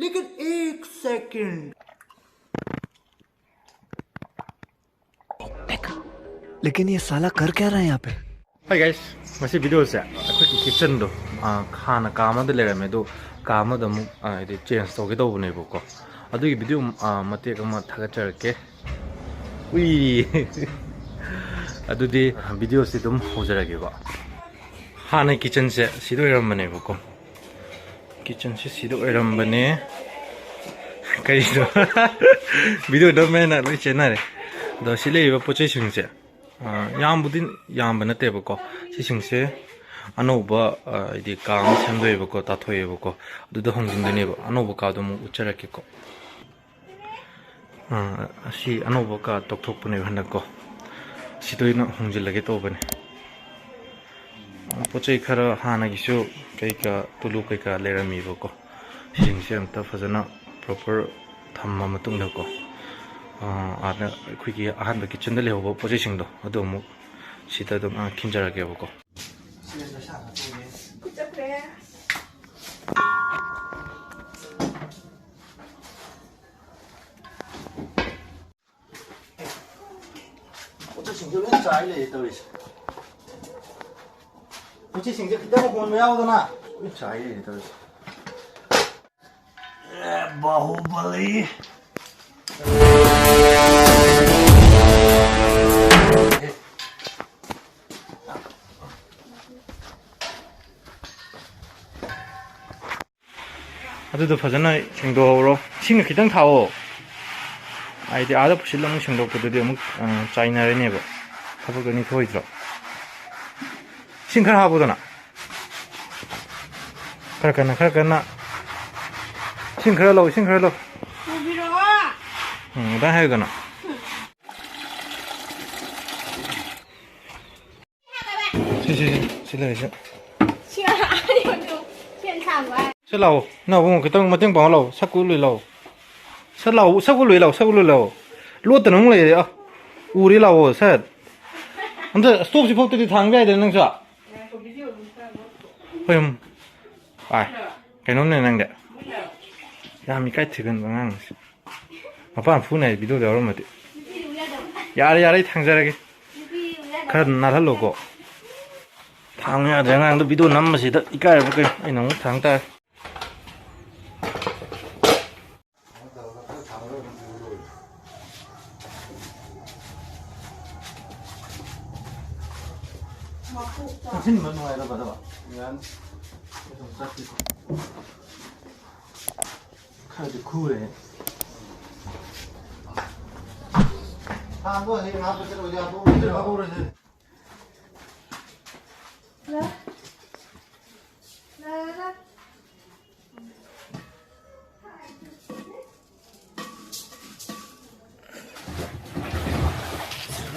लेकिन एक सेकंड लेकिन ये साला कर क्या रहा है यहाँ पे? Hi guys, masi video se akhoi kitchen do khana ka ma de le me do ka ma da mu de change to ge do ne bo ko adu gi video mate ka ma thaga char ke ui adu di video se dum ho jara ge ba hana kitchen se sido ram bane bo ko kitchen se sido ram bane kai do video do me na lo chena re do sile ba po che sing se ꯌꯥꯝꯕꯨꯗꯤ ꯌꯥꯝꯕ ꯅꯠꯇꯦꯕꯀꯣ ꯁꯤꯁꯤꯡꯁꯦ ꯑꯅꯧꯕ ꯍꯥꯏꯗꯤ ꯀꯥ ꯑꯃ ꯁꯦꯝꯗꯣꯛꯑꯦꯕꯀꯣ ꯇꯥꯊꯣꯛꯑꯦꯕꯀꯣ ꯑꯗꯨꯗ ꯍꯣꯡꯖꯤꯟꯗꯣꯏꯅꯦꯕ ꯑꯅꯧꯕ ꯀꯥꯗꯣ ꯑꯃꯨꯛ ꯎꯠꯆꯔꯛꯀꯦꯀꯣ ꯑꯁꯤ ꯑꯅꯧꯕ ꯀꯥ ꯇꯧꯊꯣꯛꯄꯅꯦꯕ ꯍꯟꯗꯛꯀꯣ ꯁꯤꯗ ꯑꯣꯏꯅ ꯍꯣꯡꯖꯤꯜꯂꯒꯦ ꯇꯧꯕꯅꯦ ꯄꯣꯠ ꯆꯩ ꯈꯔ ꯍꯥꯟꯅꯒꯤꯁꯨ ꯀꯩꯀꯥ ꯇꯨꯂꯨ ꯀꯩꯀꯥ ꯂꯩꯔꯝꯃꯤꯕꯀꯣ ꯁꯤꯁꯤꯡꯁꯦ ꯑꯝꯇ ꯐꯖꯅ ꯄ꯭ꯔꯣꯄꯔ ꯊꯝꯃ ꯃꯇꯨꯡꯗꯀꯣ आना अखोई अहम किचन लेहब पोजेसिंग अमुक सिदा अदुम खिंजरगेबको पोजेसिंग लोन चाय ले तौरिस पोजेसिंग खितंग होन यावदना चाय ले तौरिस बाहुबली ꯑꯗꯨꯗꯣ ꯐꯖꯅ ꯁꯦꯡꯗꯣꯛꯍꯧꯔꯣ ꯏꯁꯤꯡ ꯈꯤꯇꯪ ꯊꯥꯛꯑꯣ ꯍꯥꯏꯗꯤ ꯑꯥꯗ ꯄꯨꯁꯤꯜꯂ ꯑꯃꯨꯛ ꯁꯦꯡꯗꯣꯛꯄꯗꯨꯗꯤ ꯑꯃꯨꯛ ꯆꯥꯏꯅꯔꯅꯦꯕ ꯊꯕꯛ ꯑꯅꯤ ꯊꯣꯛꯏꯗ꯭ꯔꯣ ꯏꯁꯤꯡ ꯈꯔ ꯍꯥꯞꯄꯨꯗꯅ ꯈꯔ ꯀꯟꯅꯏꯁꯤꯡ ꯈꯔ ꯂꯧ ꯑꯗꯥꯏ ꯍꯥꯏꯌꯨꯗꯅ ꯁꯤ ꯂꯩꯔꯤꯁꯦ ꯁꯤ ꯂꯥꯛꯑꯣ ꯅꯪ ꯈꯤꯇꯪ ꯃꯇꯦꯡ ꯄꯥꯡꯉ ꯂꯥꯛꯑꯣ ꯁꯛꯀꯨ ꯂꯣꯏ ꯂꯥꯛꯑꯣ ꯁꯛꯀꯨ ꯂꯣꯏ ꯂꯥꯛꯑꯣ ꯂꯣꯠꯇꯅ ꯑꯃꯨꯛ ꯂꯩꯔꯦ ꯎꯔꯦ ꯂꯥꯛꯑꯣ ꯁꯠ ꯑꯝꯇ ꯁ꯭ꯇꯣꯞꯁꯤ ꯐꯥꯎꯇꯗꯤ ꯊꯥꯡꯕ ꯌꯥꯏꯗꯅ ꯅꯪꯁꯨ ꯍꯣꯏ ꯄꯥꯏ ꯀꯩꯅꯣꯝꯅꯦ ꯅꯪꯗꯤ ꯌꯥꯝ ꯏꯀꯥꯏ ꯊꯤꯒꯟꯕ ꯑꯉꯥꯡꯁꯦ ꯃꯄꯥꯟ ꯐꯨꯅ ꯚꯤꯗꯤꯑꯣꯗ ꯌꯥꯎꯔꯝꯃꯗꯤ ꯌꯥꯔꯦ ꯑꯩ ꯊꯥꯡꯖꯔꯒꯦ ꯈꯔ ꯅꯥꯜꯍꯜꯂꯣꯀꯣ ꯊꯥꯡꯕ ꯌꯥꯗ꯭ꯔꯦ ꯑꯉꯥꯡꯗꯣ ꯚꯤꯗꯤꯑꯣ ꯅꯝꯕꯁꯤꯗ ꯏꯀꯥꯏꯔꯕ ꯀꯩꯅꯣ ꯑꯩꯅ ꯑꯃꯨꯛ ꯊꯥꯡ ꯇꯥꯔꯦ ꯆꯪꯁꯤꯟꯕ ꯅꯨꯡꯉꯥꯏꯔꯕꯗꯕ खरदी खूर है हाँ वो है यहाँ पर चलो जा वो इधर भागो रे ला ला ला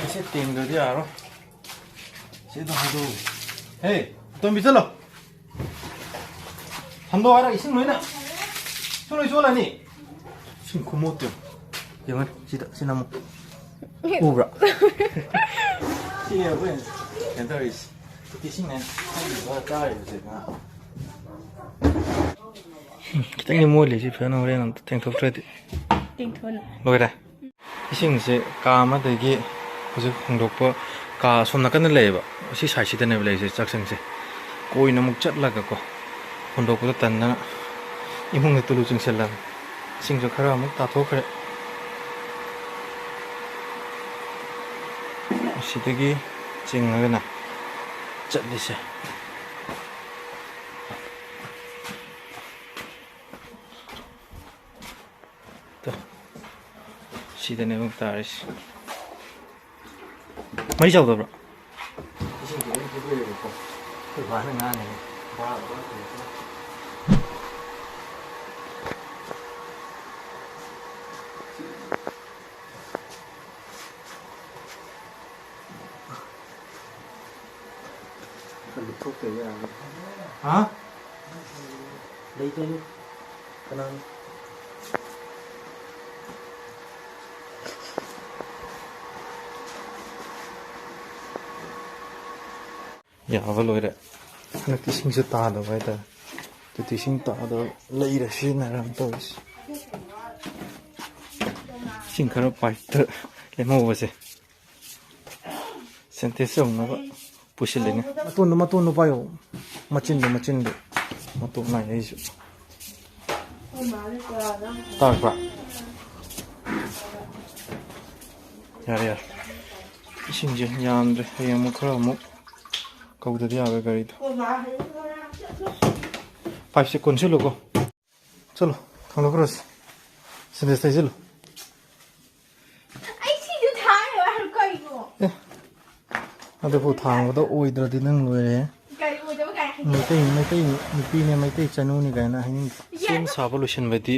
ऐसे तीन कर दिया यारो सीधा भागो हे तुम भी चलो हम दो आ रहा इसी में ना 손을 쏘라니 지금 고모어때요 영원 시나모 오브라 시에요 wen 엔터리스 디싱네 이거 짜요 제가 기장님 몰리지 변호래는 땡톱트레디 띵톤 뭐래 이싱시 까마되기 혹시 공독부 까 손나간을 레이바 시 사시드네 블레이즈 짝생세 꼬이나 목 잣라가고 공독부도 딴나 이몽네 뚫루 증셀라 싱저 카라 목 다토크레 시득이 찡나그나 짠리세 또 시드네 목 다리시 많이 잡더라 이신 게 어디 보여요 그 반응 안 해. 봐. thuốc từ hả đi cho cho nên 야발 로이래 하나 끼싱스 따다 와이다 ꯇꯣꯇꯤ ꯏꯁꯤꯡ ꯇꯥꯗ ꯂꯩꯔ ꯁꯤꯖꯤꯟꯅꯔꯝ ꯇꯧꯔꯤꯁꯤ ꯏꯁꯤꯡ ꯈꯔ ꯄꯥꯏꯞꯇ ꯂꯦꯝꯍꯧꯕꯁꯦ ꯁꯦꯟꯇꯦꯛꯁ ꯌꯧꯅꯕ ꯄꯨꯁꯤꯜꯂꯤꯅꯦ ꯃꯇꯣꯟꯗꯣ ꯄꯥꯏꯌꯣ ꯃꯆꯤꯟꯗꯣ ꯃꯇꯣꯟ ꯅꯥꯏ ꯑꯩꯁꯨ ꯇꯥꯔꯛꯄ꯭ꯔꯥ ꯌꯥꯔꯦ ꯏꯁꯤꯡꯁꯦ ꯌꯥꯝꯗ꯭ꯔꯦ ꯍꯌꯦꯡ ꯑꯃꯨꯛ ꯈꯔ ꯑꯃꯨꯛ ꯀꯧꯗꯗꯤ ꯌꯥꯔꯣꯏ ꯒꯥꯔꯤꯗꯣ पाइप कौन से लोगो चलो थांग क्रस सिंधेस थाई चलो अदे पु थांग बदो ओइद्रदि नंग लोरे नुपी ने मैतै चनु नि गायना हाइनिंग सेम साबो लोशन बदि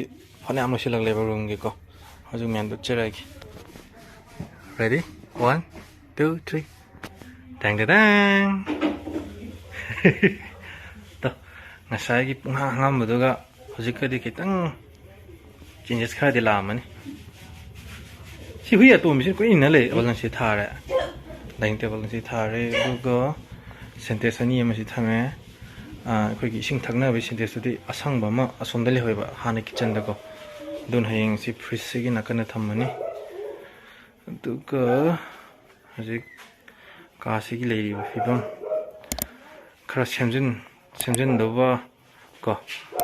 फने आम लोशन लगले रूम गे को हजु म्यान दु चरागी ready 1 2 3 dang dang Ngasai ki ngam baduga hojikadi kitang changes khara di lamani si huya to misin ko inna le balan si thare dining table si thare duga sentence ani ma si thame khoi gi sing thakna be sentence di asang ba ma asomda le hoiba hana kitchen da ko dun hayeng si fridge si gi nakana thamani duga hojik ka si gi le ri fibam khara semjin doba ko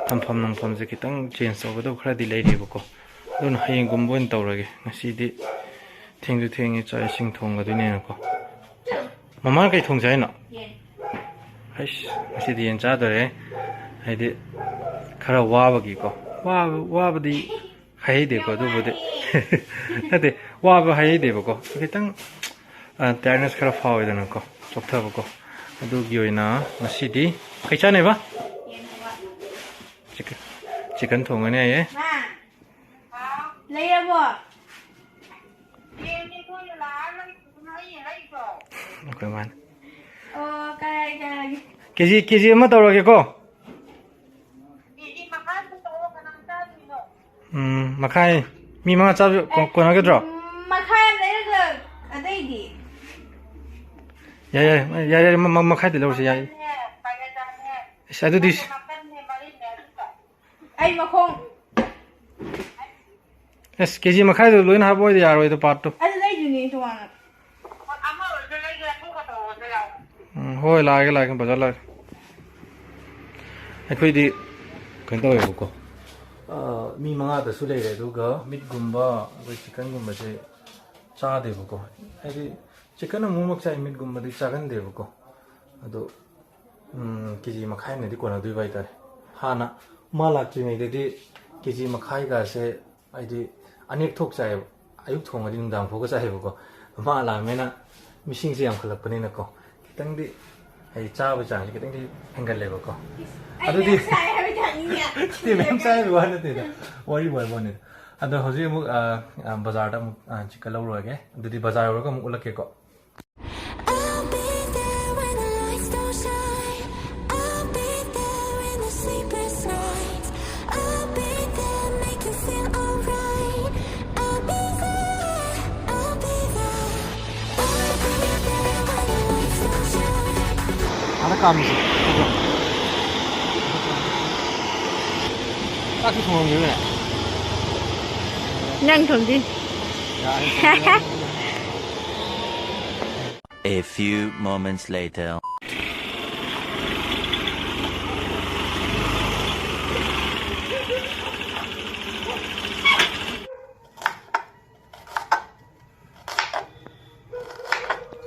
tampham nangpham je kitang change over do khara di lai ri ko don hayeng gumbon tawrage ngasi di thengju thengi chai sing thong ga dine ko mama kai thong jai na haish ngasi di en cha dore haidi khara wa gi ko wa di hai de ko do bode ate wa ba hai de ko kitang tiredness khara fa oi dana ko choktha ko adu gi oina ngasi di kai cha ne ba chicken thong ane ye ma lấy ra bo okay man kg ma tawrage ko makai mi ma cha ko na ge dro makai lấy ra adai di ya makai de lo se ya sa du dis ai mà không es kg mà khai được lối nào bôi thì à rồi tôi bắt được anh lấy gì nè cho anh hôi lại cái bazar lại ai khơi đi cái đâu vậy cô mi manga da su lấy rồi đó mít gumba với chicken gumba sẽ cha để cô ai đi chicken nó mua mặc sai mít gumba thì cha gần để cô đó kg mà khai này thì còn là đôi vậy ta hana malak chi mai de kg makhai ga se ai di anek thok chai ayuk thong adi dang pho ga chai ko ma la mena missing se yam khalak pani na ko kitang di ai cha ba chang kitang di angle le ko adu di ti mem sai wa na te da wari boy bone adu hoji mu bazar da mu chikal lo ro ge adu di bazar ro ko mu ulak ke ko 감지 딱히 좋은 게 그냥 던지 A few moments later.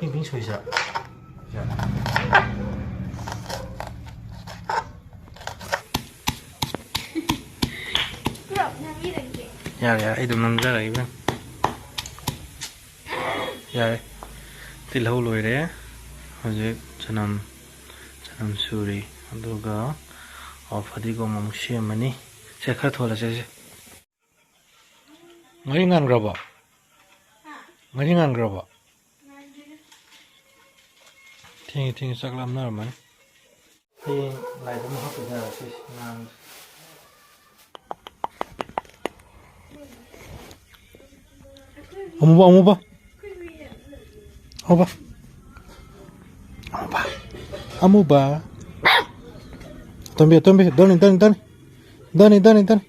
빙빙吹一下 Dạ, ai đừng nằm ra lại bên. Dạ, thì lâu rồi đấy. Hồi giờ chanam suri, anh đó ở phải đi có mong xem mà nè, sẽ khát thôi là sẽ. Ngay ngang rồi bỏ, ngay ngang rồi bỏ. Thì sắc lắm nữa mà. Thì lại cũng học được rồi, sẽ ngang. Ông ba Tombi, Tombi, Donny, Donny, Donny. Donny, Donny, Donny.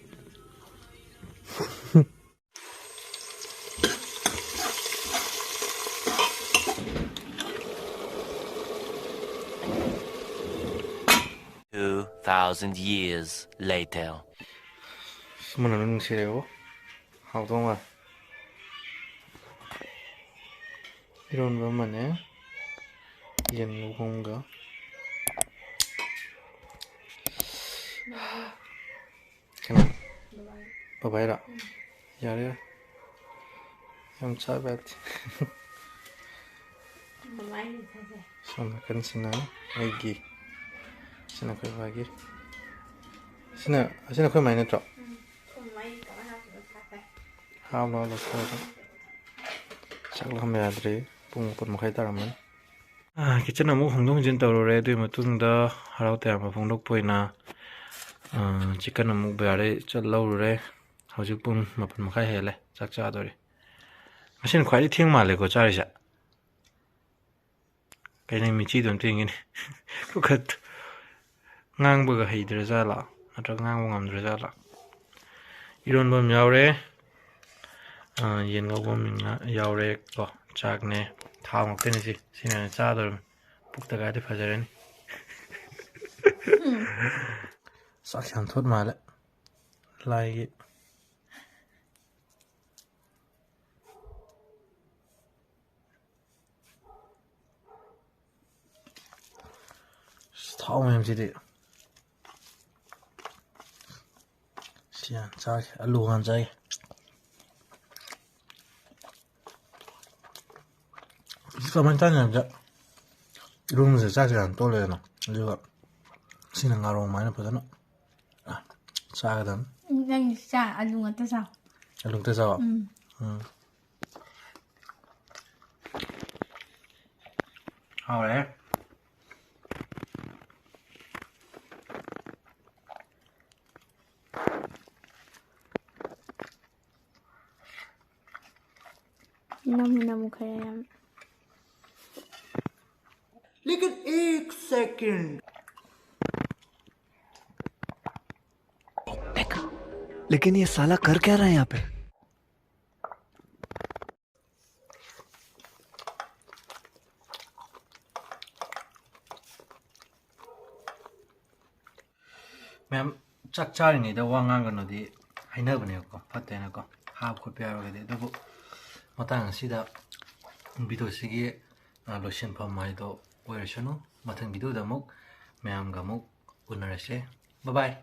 Two 2,000 years later. Mana nung sireo? How to nga? Iron ba man eh? Yan lukong ga. Kana? Babae ra. Yari ra. Yam chabat. Sana kan sina aigi. Sina koy bagi. Sina koy mai na tro. How lo lo so. Chắc là không yadre pung pun makai taraman kitchen amu hongdong jin tawre dui matung da harau te ama phongdok poina chicken amu bare challo re hojik pung mapun makai hele chak cha dore machine khwai thiang male ko chari ja kai nei mi chi don ting ni ko khat ngang bu ga heidre za la atra ngang bu ngam dre za la iron bom yaure yen ga bom yaure ko chak ne thao ngok te ni si sina cha dor puk ta ga de phajare ni sak chan thot male lai gi thao mem si de sian cha alu han chai Kaman tanya ja room se cha jan to le no liwa sina ngaro mai na pada no cha ga dan Đang xả ăn luôn tại sao? alung te sa hao le नम खाया यार लेकिन एक second लेकिन ये साला कर क्या रहा है यहाँ पे मैम चक चारिङै दा वा nganganodi hainabane ko fatena ko hab khut pyaro ge de bu matang sida video sigi lotion pham mai do oirashanu mathang video da muk ma'am ga muk unarase bye bye